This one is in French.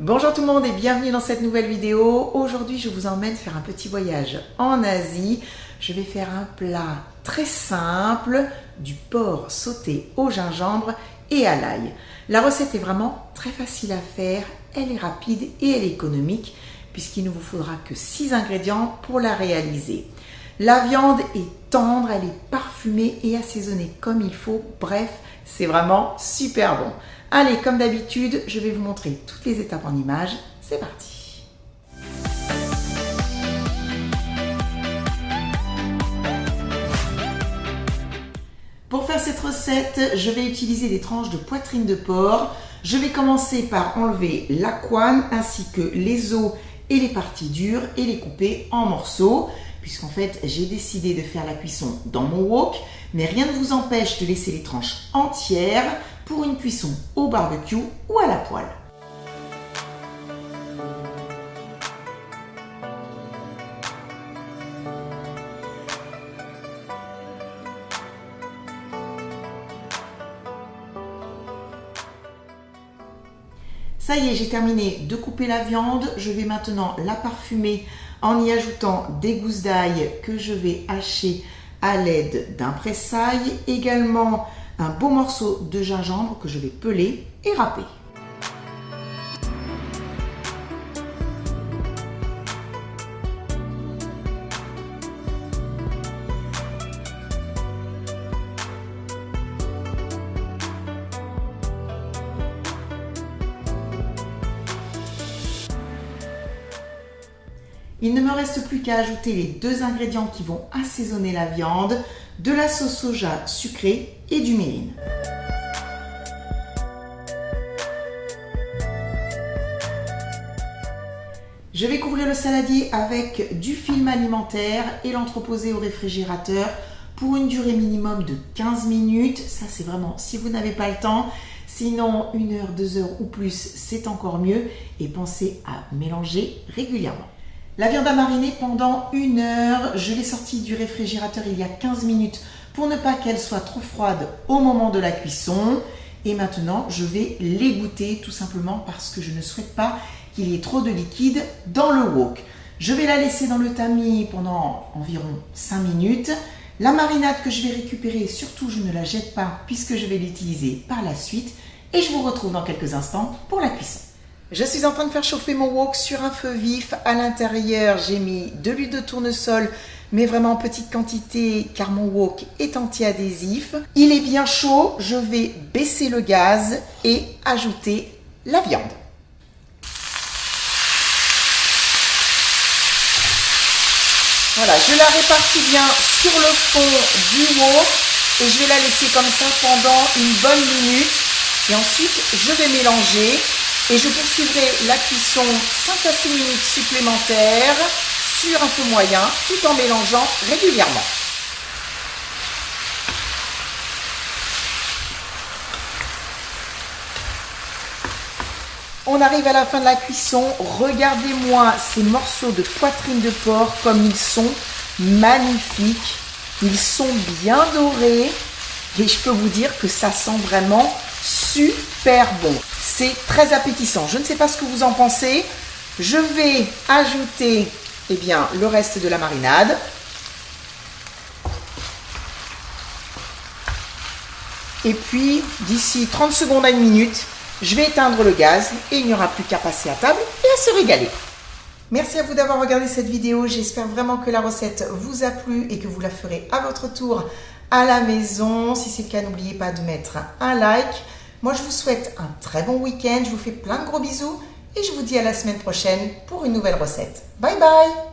Bonjour tout le monde et bienvenue dans cette nouvelle vidéo. Aujourd'hui, je vous emmène faire un petit voyage en Asie. Je vais faire un plat très simple, du porc sauté au gingembre et à l'ail. La recette est vraiment très facile à faire, elle est rapide et elle est économique puisqu'il ne vous faudra que 6 ingrédients pour la réaliser. La viande est tendre, elle est parfumée et assaisonnée comme il faut. Bref, c'est vraiment super bon. Allez, comme d'habitude, je vais vous montrer toutes les étapes en images. C'est parti! Pour faire cette recette, je vais utiliser des tranches de poitrine de porc. Je vais commencer par enlever la couenne ainsi que les os et les parties dures et les couper en morceaux. Puisqu'en fait, j'ai décidé de faire la cuisson dans mon wok, mais rien ne vous empêche de laisser les tranches entières pour une cuisson au barbecue ou à la poêle. Ça y est, j'ai terminé de couper la viande. Je vais maintenant la parfumer en y ajoutant des gousses d'ail que je vais hacher à l'aide d'un presse-ail. Également un beau morceau de gingembre que je vais peler et râper. Il ne me reste plus qu'à ajouter les 2 ingrédients qui vont assaisonner la viande, de la sauce soja sucrée et du mirin. Je vais couvrir le saladier avec du film alimentaire et l'entreposer au réfrigérateur pour une durée minimum de 15 minutes. Ça, c'est vraiment si vous n'avez pas le temps. Sinon, 1 heure, 2 heures ou plus, c'est encore mieux. Et pensez à mélanger régulièrement. La viande a mariné pendant 1 heure. Je l'ai sortie du réfrigérateur il y a 15 minutes pour ne pas qu'elle soit trop froide au moment de la cuisson. Et maintenant, je vais l'égoutter tout simplement parce que je ne souhaite pas qu'il y ait trop de liquide dans le wok. Je vais la laisser dans le tamis pendant environ 5 minutes. La marinade que je vais récupérer, surtout je ne la jette pas puisque je vais l'utiliser par la suite. Et je vous retrouve dans quelques instants pour la cuisson. Je suis en train de faire chauffer mon wok sur un feu vif. À l'intérieur, j'ai mis de l'huile de tournesol, mais vraiment en petite quantité car mon wok est anti-adhésif. Il est bien chaud, je vais baisser le gaz et ajouter la viande. Voilà, je la répartis bien sur le fond du wok et je vais la laisser comme ça pendant une bonne minute. Et ensuite, je vais mélanger. Et je poursuivrai la cuisson 5 à 6 minutes supplémentaires sur un feu moyen tout en mélangeant régulièrement. On arrive à la fin de la cuisson. Regardez-moi ces morceaux de poitrine de porc comme ils sont magnifiques. Ils sont bien dorés et je peux vous dire que ça sent vraiment super bon. C'est très appétissant. Je ne sais pas ce que vous en pensez. Je vais ajouter le reste de la marinade. Et puis, d'ici 30 secondes à 1 minute, je vais éteindre le gaz et il n'y aura plus qu'à passer à table et à se régaler. Merci à vous d'avoir regardé cette vidéo. J'espère vraiment que la recette vous a plu et que vous la ferez à votre tour à la maison. Si c'est le cas, n'oubliez pas de mettre un like. Moi, je vous souhaite un très bon week-end. Je vous fais plein de gros bisous et je vous dis à la semaine prochaine pour une nouvelle recette. Bye bye!